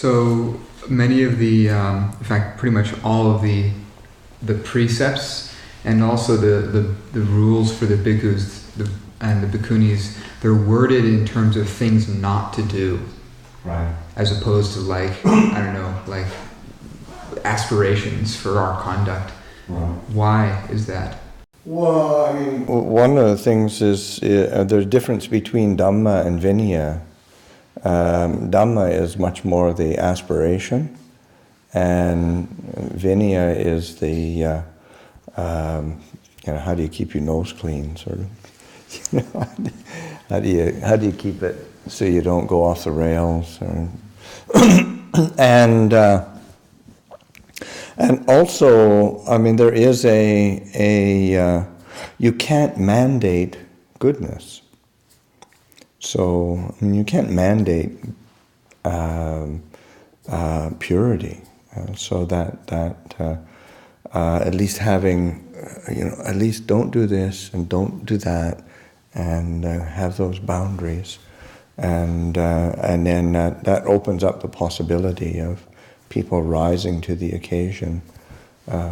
So many of the, in fact, pretty much all of the precepts and also the rules for the bhikkhus and the bhikkhunis, they're worded in terms of things not to do. Right. As opposed to like, I don't know, like aspirations for our conduct. Right. Why is that? Well, I mean, one of the there's a difference between Dhamma and Vinaya. Dhamma is much more the aspiration, and Vinaya is the, how do you keep your nose clean, sort of. How do you keep it so you don't go off the rails? And also, I mean, there is you can't mandate goodness. So, I mean, you can't mandate purity. So that at least having, at least don't do this and don't do that, and have those boundaries, and then that opens up the possibility of people rising to the occasion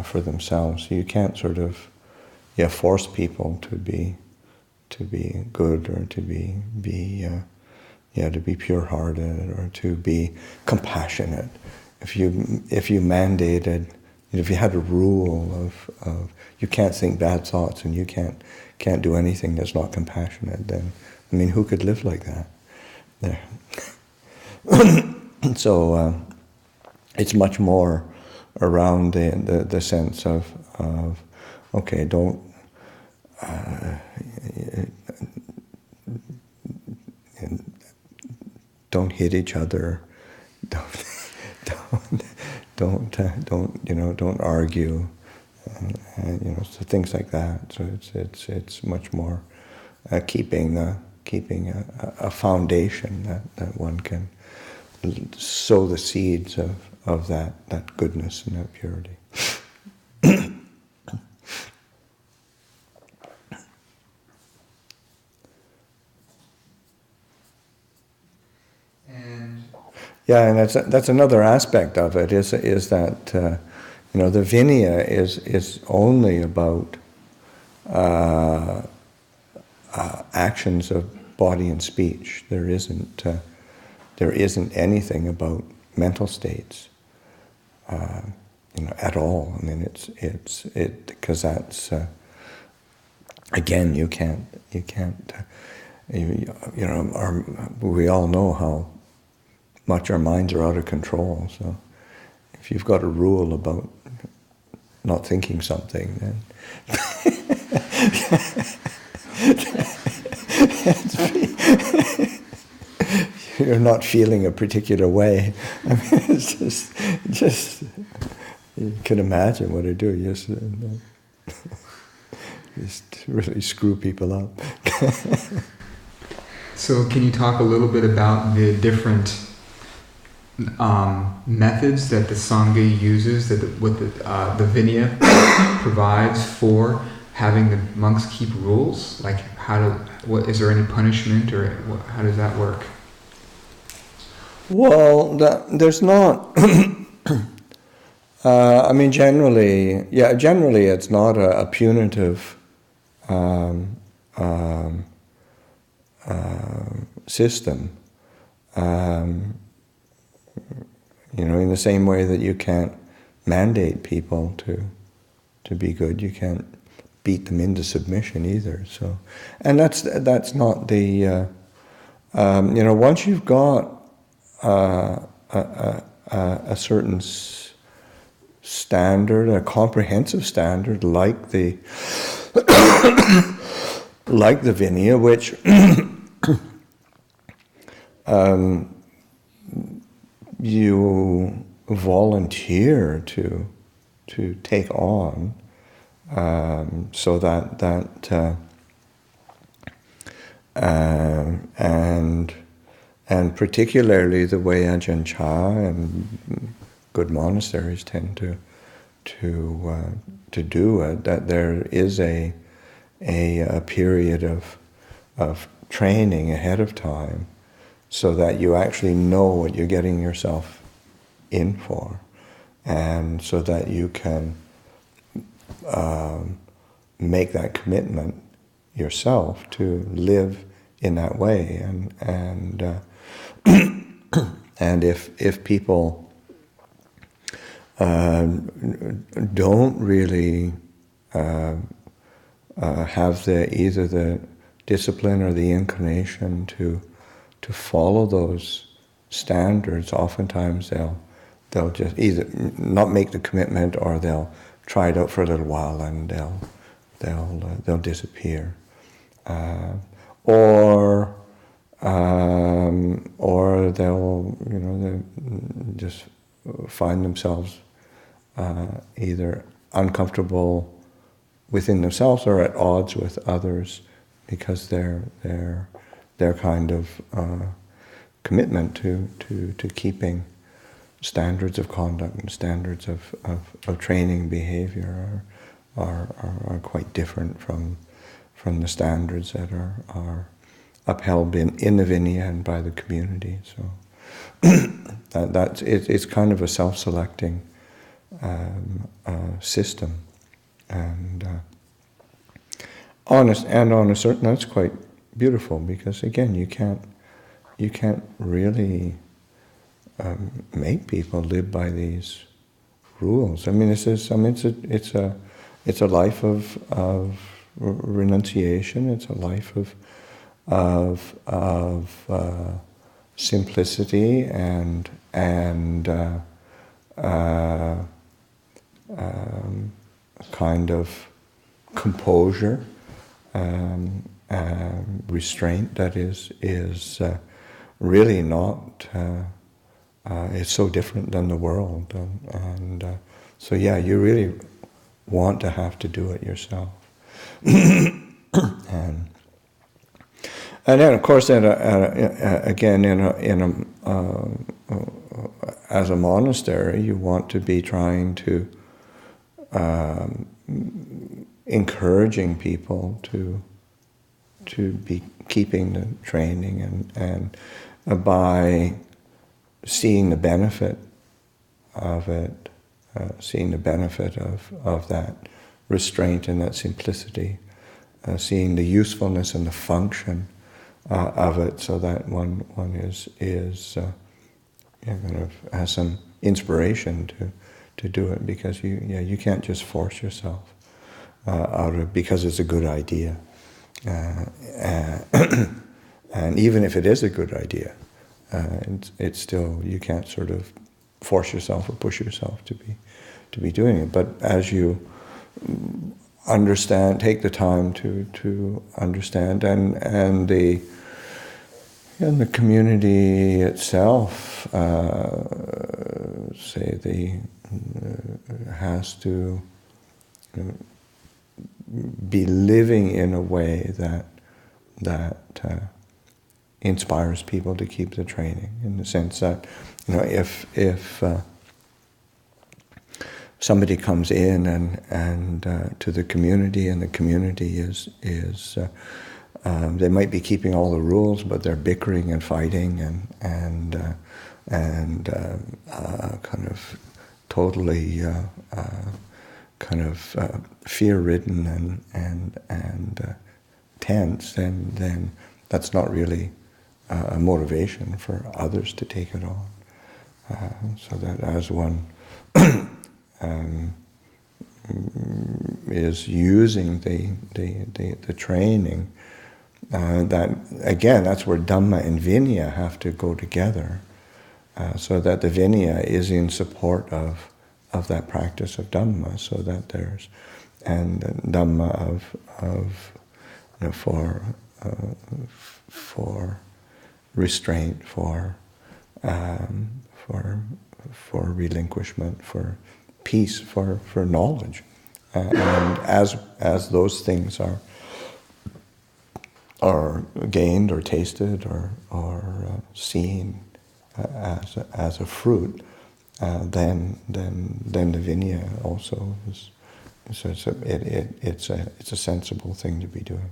for themselves. So you can't sort of force people to be good, or to be pure-hearted, or to be compassionate. If you mandated, if you had a rule of you can't think bad thoughts and you can't do anything that's not compassionate, then I mean, who could live like that? There. So it's much more around the sense of okay, don't hit each other, don't argue, so things like that. So it's much more keeping a foundation that one can sow the seeds of that goodness and that purity. Yeah, and that's another aspect of it, is that the Vinaya is only about actions of body and speech. There isn't anything about mental states, at all. I mean, it's because that's again, you can't. We all know how much our minds are out of control. So if you've got a rule about not thinking something, then you're not feeling a particular way. I mean, it's just you can imagine what it do. Just really screw people up. So can you talk a little bit about the different methods that the Sangha uses, what the Vinaya provides for having the monks keep rules? Like, is there any punishment, or how does that work? Well, there's not. I mean, generally it's not a punitive system. In the same way that you can't mandate people to be good, you can't beat them into submission either. So, and that's not the. Once you've got a certain standard, a comprehensive standard, like the Vinaya, which you volunteer to take on, so that and particularly the way Ajahn Chah and good monasteries tend to do it, that there is a period of training ahead of time, so that you actually know what you're getting yourself in for, and so that you can make that commitment yourself to live in that way, and and if people don't really have either the discipline or the inclination to follow those standards, oftentimes they'll just either not make the commitment, or they'll try it out for a little while and they'll disappear, or they'll they just find themselves either uncomfortable within themselves or at odds with others, because their kind of commitment to keeping standards of conduct and standards of training behavior are quite different from the standards that are upheld in the Vinaya and by the community. So it's kind of a self-selecting system, and on a certain, that's quite beautiful, because again, you can't really make people live by these rules. I mean, it's a life of renunciation. It's a life of simplicity and kind of composure, restraint that is really not. It's so different than the world, and so yeah, you really want to have to do it yourself, and then of course, again, as a monastery, you want to be trying to encouraging people to be keeping the training, and by seeing the benefit of it, seeing the benefit of that restraint and that simplicity, seeing the usefulness and the function of it, so that one is kind of has some inspiration to do it, because you can't just force yourself out of because it's a good idea, and even if it is a good idea, it's still, you can't sort of force yourself or push yourself to be doing it. But as you understand, take the time to understand, and the community itself, has to be living in a way that inspires people to keep the training, in the sense that, if somebody comes in and to the community, and the community is they might be keeping all the rules, but they're bickering and fighting and kind of totally fear-ridden and tense, then that's not really a motivation for others to take it on. So that as one is using the training, that again, that's where Dhamma and Vinaya have to go together, so that the Vinaya is in support of that practice of Dhamma, so that there's and Dhamma for restraint, for relinquishment, for peace, for knowledge, and as those things are gained or tasted or seen as a fruit, then the Vinaya also is. So it's a sensible thing to be doing.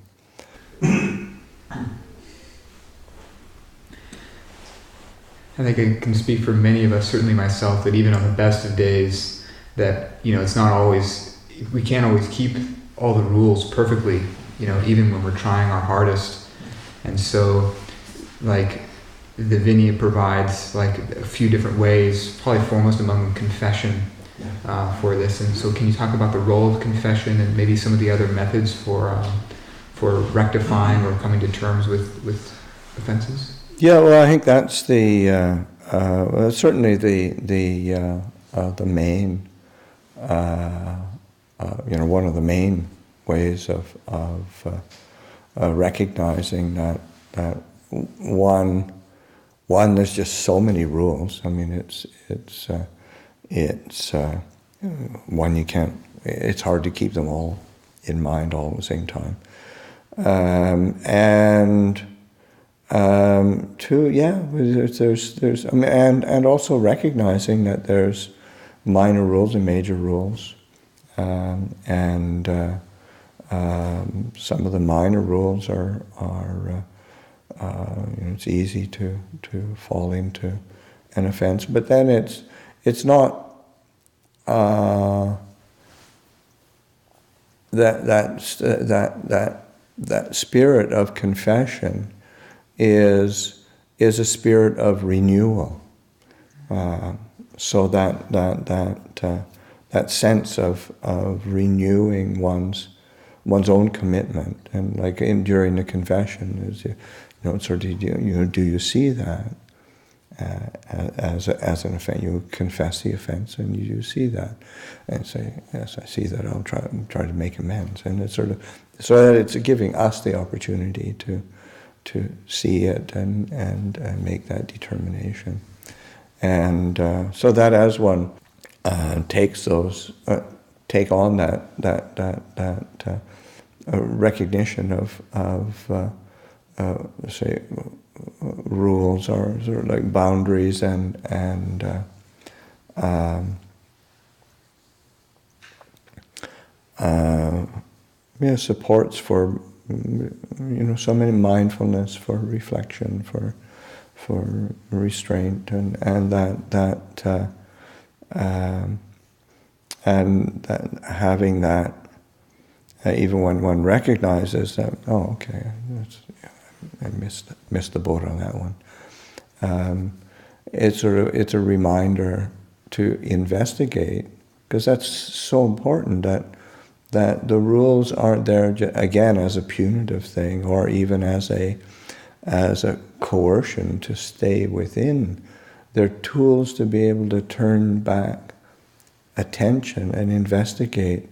I think I can speak for many of us, certainly myself, that even on the best of days, that, it's not always, we can't always keep all the rules perfectly, even when we're trying our hardest. And so, like, the Vinaya provides like a few different ways, probably foremost among them confession for this. And so can you talk about the role of confession and maybe some of the other methods for rectifying or coming to terms with offenses? Yeah, well, I think that's the certainly the main one of the main ways of recognizing that one there's just so many rules. I mean, it's one you can't. It's hard to keep them all in mind all at the same time, and two, there's and also recognizing that there's minor rules and major rules, and some of the minor rules are it's easy to fall into an offense, but then it's not that spirit of confession is a spirit of renewal. So that sense of renewing one's own commitment, and like during the confession is do you see that as an offense? You confess the offense, and you see that, and say, yes, I see that. I'll try to make amends, and it's sort of so that it's giving us the opportunity to see it and make that determination, and so that as one takes take on that recognition of say rules or sort of like boundaries and supports for so many mindfulness, for reflection, for restraint, and that having that even when one recognizes that, oh, okay, I missed the boat on that one. It's a reminder to investigate, because that's so important that the rules aren't there again as a punitive thing or even as a coercion to stay within. They're tools to be able to turn back attention and investigate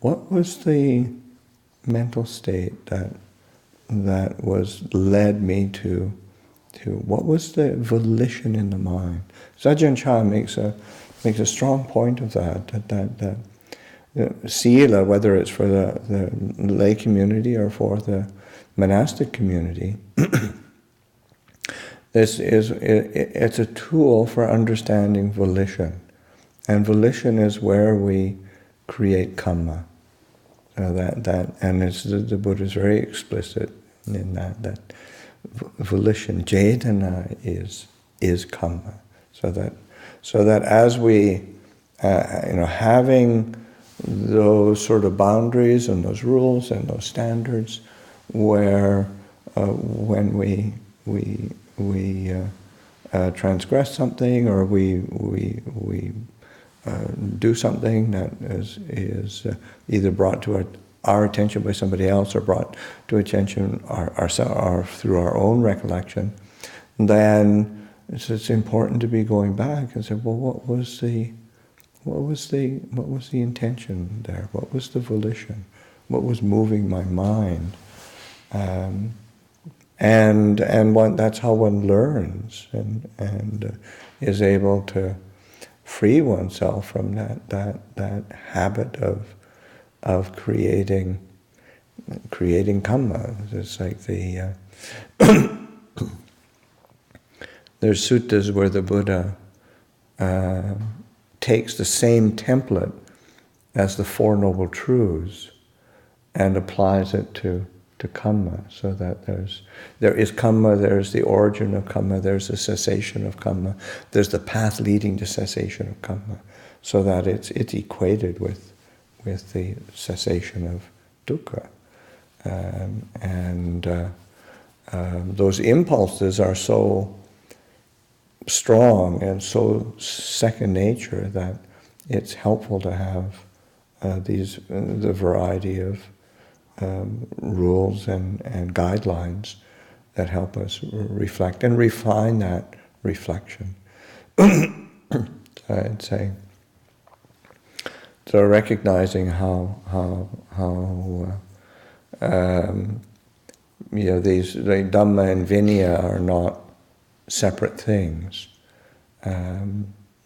what was the mental state that led me to what was the volition in the mind. Sajjan Chah makes a strong point of that sila, whether it's for the lay community or for the monastic community, it's a tool for understanding volition, and volition is where we create kamma. And it's the Buddha is very explicit in that volition, cetana is kamma. So that as we having those sort of boundaries and those rules and those standards, where when we transgress something or we do something that is either brought to our attention by somebody else or brought to attention our through our own recollection, then it's important to be going back and say, well, what was the intention there? What was the volition? What was moving my mind? And that's how one learns and is able to free oneself from that habit of creating kamma. It's like there's suttas where the Buddha takes the same template as the Four Noble Truths and applies it to to kamma, so that there is kamma, there's the origin of kamma, there's the cessation of kamma, there's the path leading to cessation of kamma, so that it's equated with the cessation of dukkha. Those impulses are so strong and so second nature that it's helpful to have the variety of rules and guidelines that help us reflect and refine that reflection. I'd say, so recognizing how these the Dhamma and Vinaya are not separate things.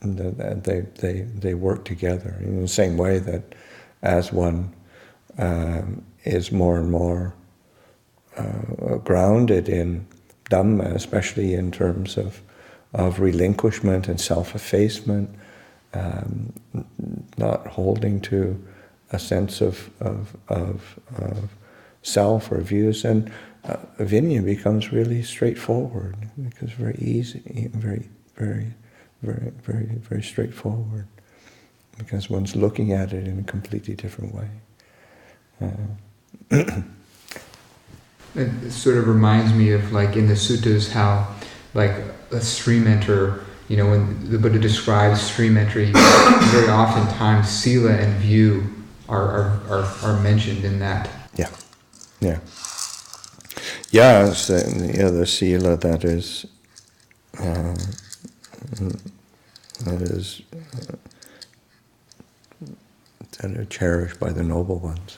They work together in the same way that as one is more and more grounded in Dhamma, especially in terms of relinquishment and self-effacement, not holding to a sense of self or views, and Vinaya becomes really straightforward. It becomes very easy, very straightforward, because one's looking at it in a completely different way. It sort of reminds me of, like, in the suttas, how, like, a stream enter, when the Buddha describes stream entry, very often times sila and view are mentioned in that. It's the sila that are cherished by the noble ones.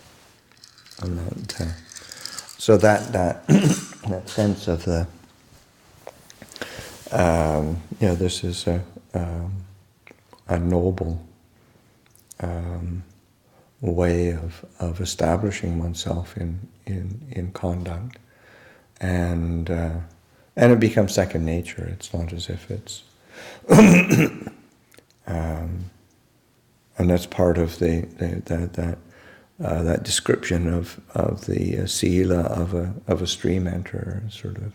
So that that sense of the this is a noble way of establishing oneself in conduct, and it becomes second nature. It's not as if it's and that's part of that description of the sila of a stream enter, sort of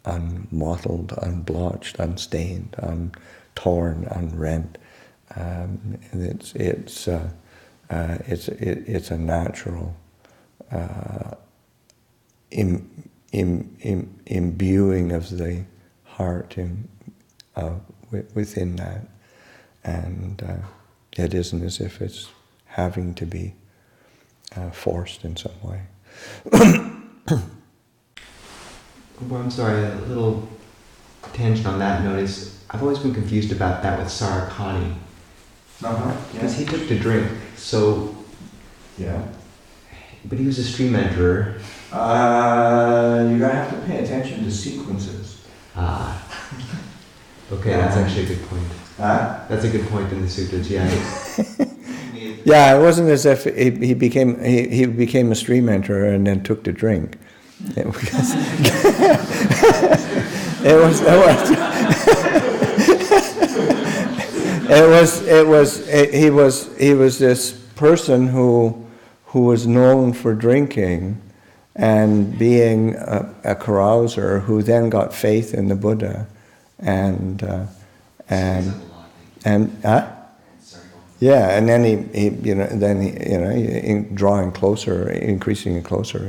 unmottled, unblotched, unstained, untorn, unrent. It's a natural imbuing of the heart within that, and it isn't as if it's having to be forced in some way. Well, I'm sorry, a little tangent on that note is, I've always been confused about that with Sarakani. Because he took to drink, so... Yeah. But he was a stream enterer. You're going to have to pay attention to sequences. Okay, that's actually a good point. That's a good point in the sutras, yeah. Yeah, it wasn't as if he became a stream enterer and then took to drink. He was this person who was known for drinking and being a carouser, who then got faith in the Buddha and then he drawing closer, increasing it closer,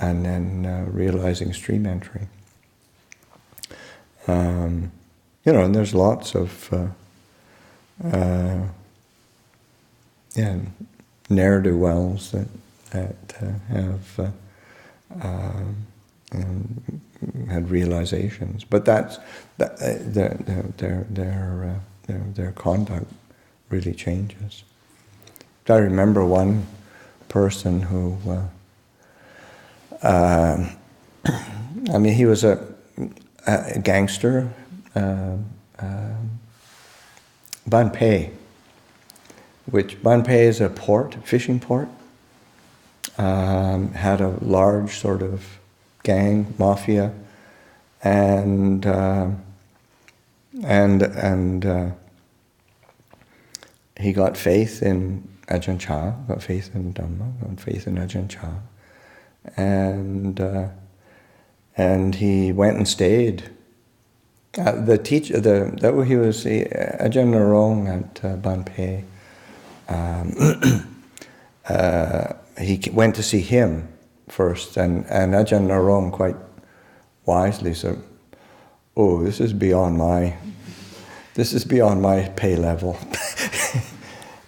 and then realizing stream entry. And there's lots of ne'er-do-wells that have had realizations, but their conduct really changes. I remember one person who, he was a gangster, Banpei, which Banpei is a port, fishing port, had a large sort of gang, mafia, and he got faith in Ajahn Chah, got faith in Dhamma, got faith in Ajahn Chah, and he went and stayed. The teacher, he was Ajahn Narong at Banpei. He went to see him first, and Ajahn Narong quite wisely said, "Oh, this is beyond my pay level."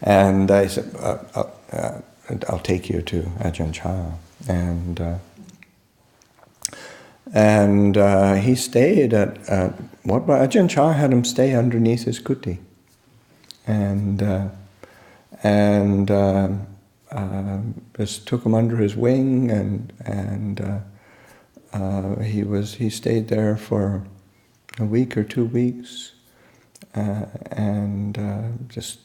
And I said, "I'll take you to Ajahn Chah." And he stayed at Ajahn Chah had him stay underneath his kuti, and just took him under his wing, and he stayed there for a week or 2 weeks, and just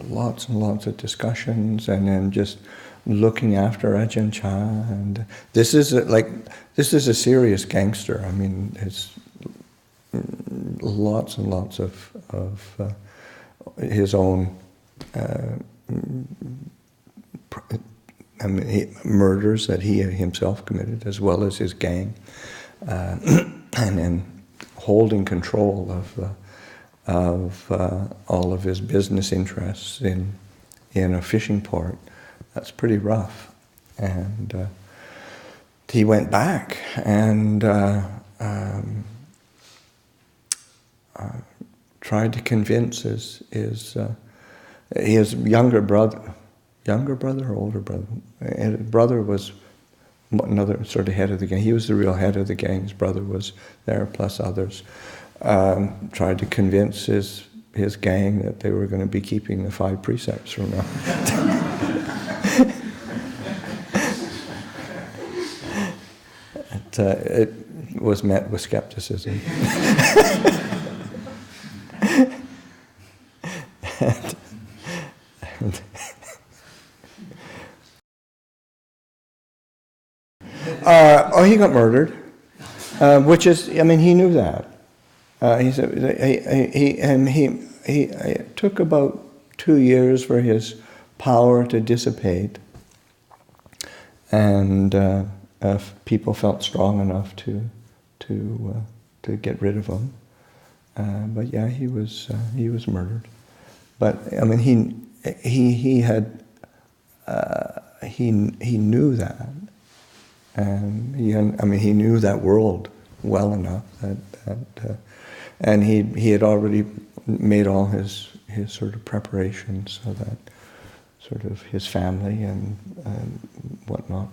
lots and lots of discussions, and then just looking after Ajahn Chah. And this is a serious gangster. I mean, it's lots and lots of his own murders that he himself committed, as well as his gang, and then holding control of all of his business interests in a fishing port. That's pretty rough. And he went back and tried to convince his younger brother or older brother. His brother was another sort of head of the gang. He was the real head of the gang. His brother was there, plus others. Tried to convince his gang that they were going to be keeping the 5 precepts from now. It was met with skepticism. He got murdered, which is, I mean, he knew that. He said it took about 2 years for his power to dissipate, and people felt strong enough to get rid of him. But yeah, he was murdered. But I mean, he knew that, and he knew that world well enough that and he had already made all his sort of preparations so that sort of his family and whatnot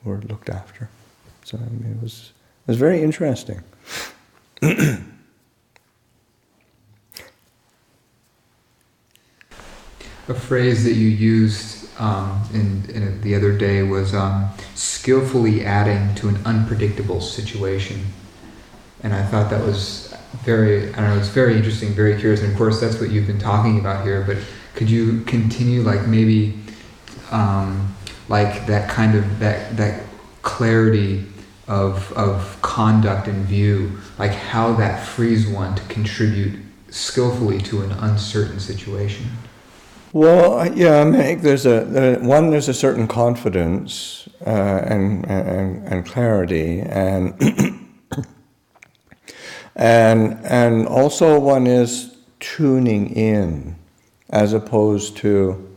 were looked after. So I mean, it was very interesting. A phrase that you used in the other day was skillfully adding to an unpredictable situation, and I thought that was it's very interesting, very curious, and of course that's what you've been talking about here. But could you continue, like maybe, like that kind of that clarity of conduct and view, like how that frees one to contribute skillfully to an uncertain situation? Well, yeah, I think there's a certain confidence and clarity, and also one is tuning in, as opposed to,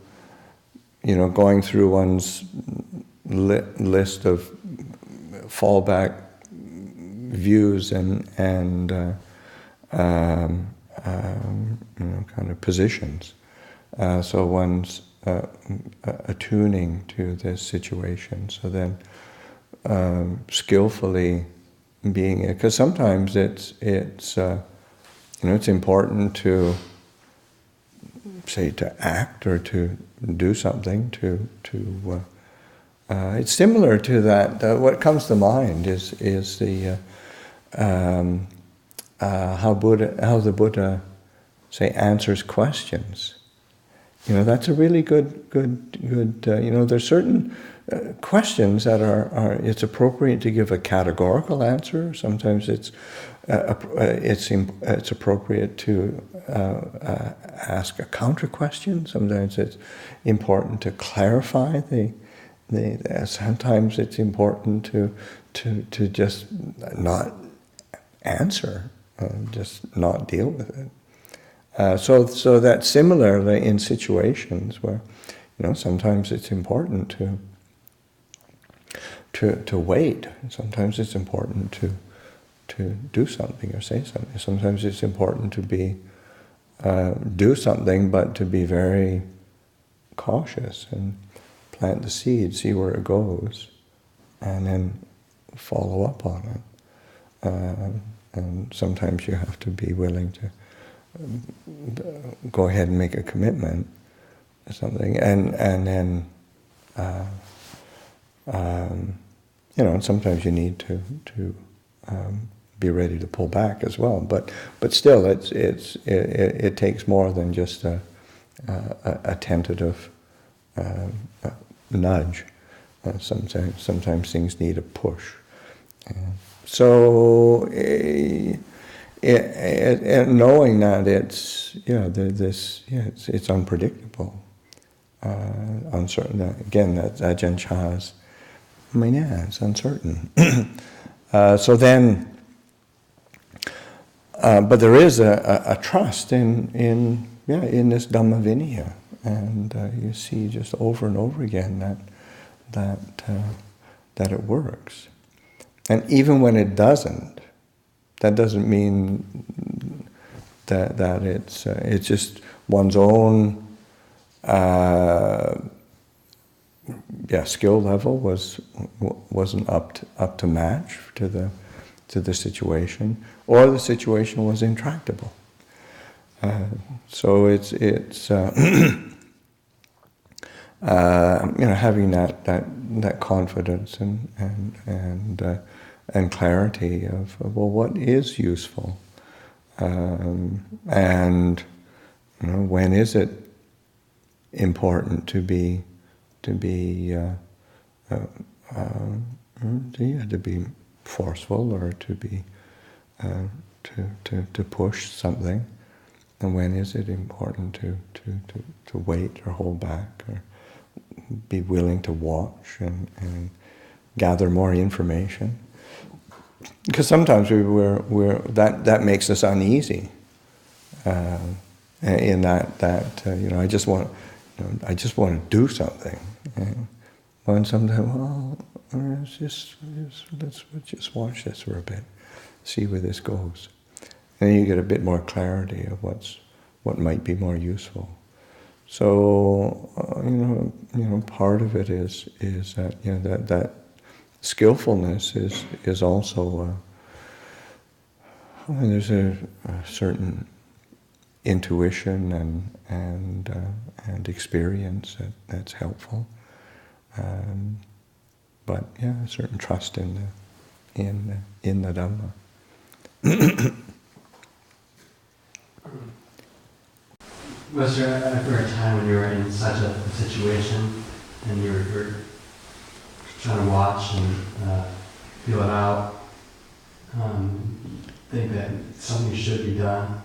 going through one's list of fallback views and kind of positions. So one's attuning to this situation. So then skillfully being it, because sometimes it's important to say to act or to do something it's similar to that. What comes to mind is the how the Buddha say answers questions. That's a really good. There's certain questions that are. It's appropriate to give a categorical answer. Sometimes it's appropriate to ask a counter question. Sometimes it's important to clarify Sometimes it's important to just not answer, just not deal with it. So that similarly in situations where, sometimes it's important to wait. Sometimes it's important to do something or say something. Sometimes it's important to do something, but to be very cautious and plant the seed, see where it goes, and then follow up on it. And sometimes you have to be willing to go ahead and make a commitment or something, and then and sometimes you need to be ready to pull back as well. But still, it takes more than just a tentative nudge. Sometimes things need a push. So knowing that it's unpredictable, uncertain. Again, that Ajahn Chah's. It's uncertain. So then, but there is a trust in this Dhamma Vinaya, and you see just over and over again that it works. And even when it doesn't, that doesn't mean that it's just one's own skill level wasn't up to match to the situation, or the situation was intractable. So it's having that confidence and clarity of what is useful, and when is it important to be forceful, or to be to push something, and when is it important to wait or hold back, or be willing to watch and gather more information. Because sometimes that makes us uneasy. In that I just want to do something. And sometimes, let's just watch this for a bit, see where this goes, and then you get a bit more clarity of what might be more useful. So part of it is that that skillfulness is also there's a certain intuition and experience that's helpful, but a certain trust in the Dhamma. Was there ever a time when you were in such a situation and you were trying to watch and feel it out, think that something should be done,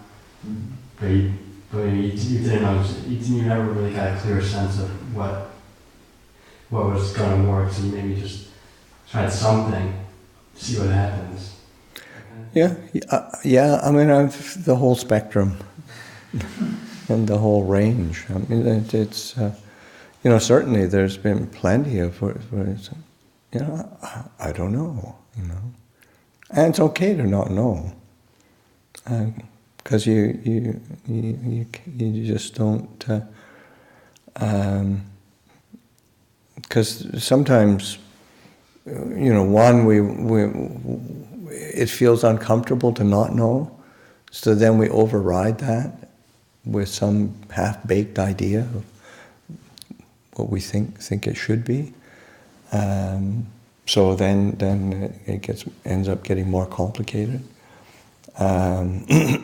but you didn't know, you never really got a clear sense of what was going to work, so you maybe just tried something, see what happens? I've the whole spectrum and the whole range. It's certainly there's been plenty of where it's, I don't know, and it's okay to not know, because you just don't, because sometimes it feels uncomfortable to not know, so then we override that with some half-baked idea of what we think it should be. So then it ends up getting more complicated. There's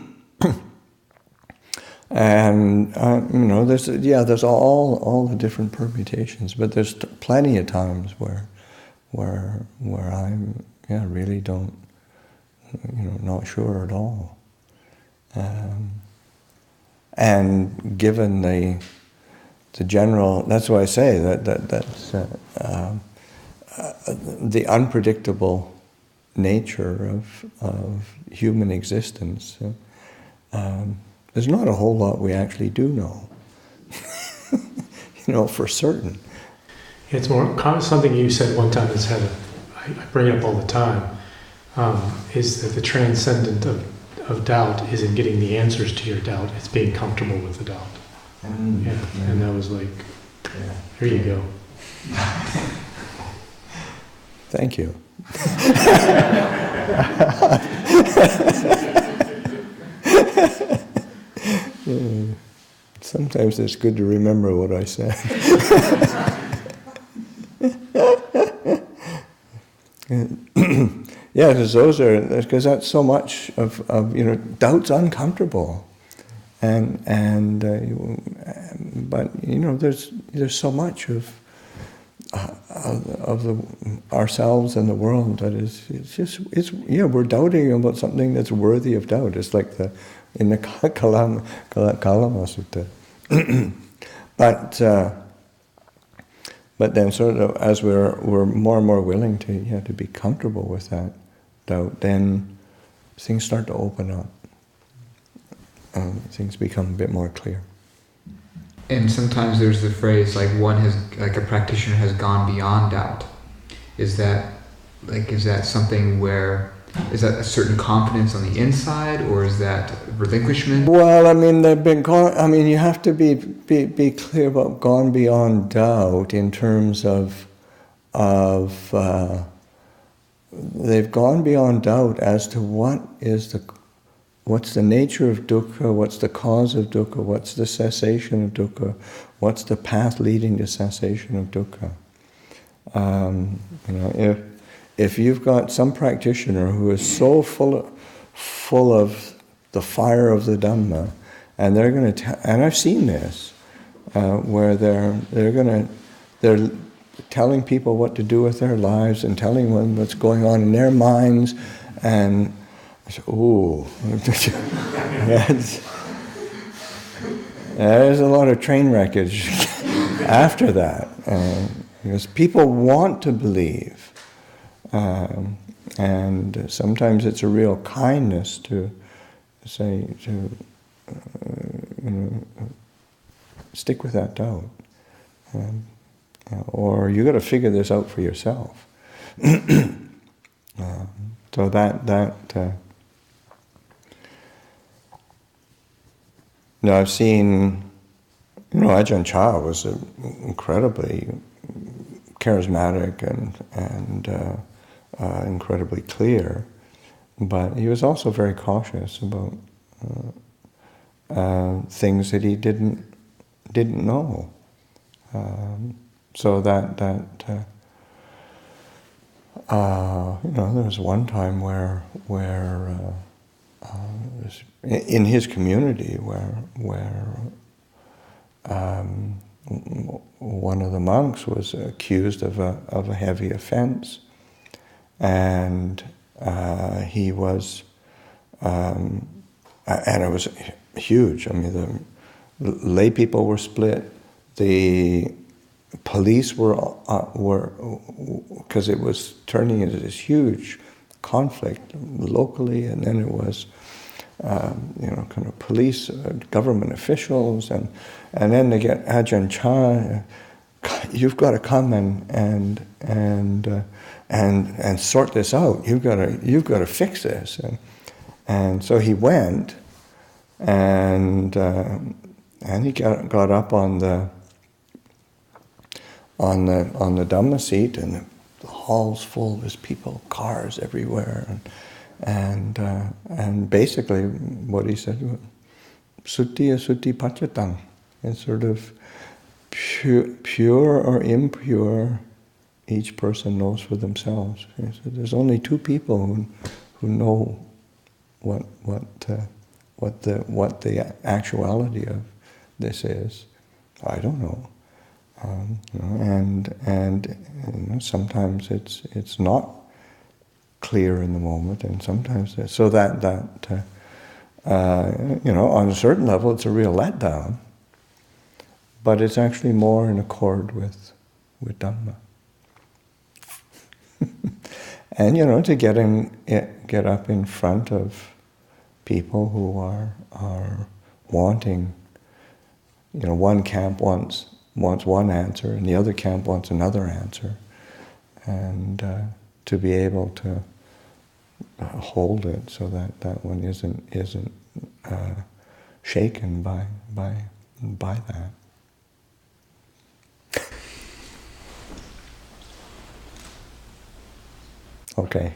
all the different permutations, but there's plenty of times where I'm really don't, not sure at all. And given the general. That's why I say that's the unpredictable nature of human existence. There's not a whole lot we actually do know, for certain. It's more something you said one time that's I bring it up all the time, is that the transcendent of doubt isn't getting the answers to your doubt, it's being comfortable with the doubt. And that was like, here you go. Thank you. Sometimes it's good to remember what I said. Yeah, because that's so much of doubt's uncomfortable, but there's so much of ourselves and the world that we're doubting about something that's worthy of doubt. It's like in the Kalama Sutta. But then sort of as we're more and more willing to be comfortable with that doubt, then things start to open up. Things become a bit more clear. And sometimes there's the phrase like a practitioner has gone beyond doubt. Is that something where, is that a certain confidence on the inside, or is that relinquishment? Well, I mean, you have to be clear about gone beyond doubt in terms of they've gone beyond doubt as to what's the nature of dukkha, what's the cause of dukkha, what's the cessation of dukkha, what's the path leading to cessation of dukkha. If you've got some practitioner who is so full of the fire of the Dhamma, and they're going to and I've seen this, where they're telling people what to do with their lives and telling them what's going on in their minds, and I said, ooh, there's a lot of train wreckage after that, because people want to believe, and sometimes it's a real kindness to say stick with that doubt, or you got to figure this out for yourself. So I've seen, Ajahn Chah was incredibly charismatic and incredibly clear, but he was also very cautious about things that he didn't know. So there was one time where in his community where one of the monks was accused of a heavy offense, and he was, and it was huge. I mean, the lay people were split. The police were because it was turning into this huge conflict locally, and then it was kind of police, government officials, and then they get Ajahn Chah, you've got to come and sort this out. You've got to fix this, and so he went, and he got up on the Dhamma seat, and the hall's full. There's people, cars everywhere, and basically what he said was sutti asutti pachatang. It's sort of pure or impure, each person knows for themselves. He said, there's only two people who know what the actuality of this is. I don't know. Sometimes it's not clear in the moment, and sometimes so that on a certain level it's a real letdown. but it's actually more in accord with Dhamma. And to get up in front of people who are wanting, one camp wants one answer and the other camp wants another answer, and to be able to hold it so that one isn't shaken by that. Okay.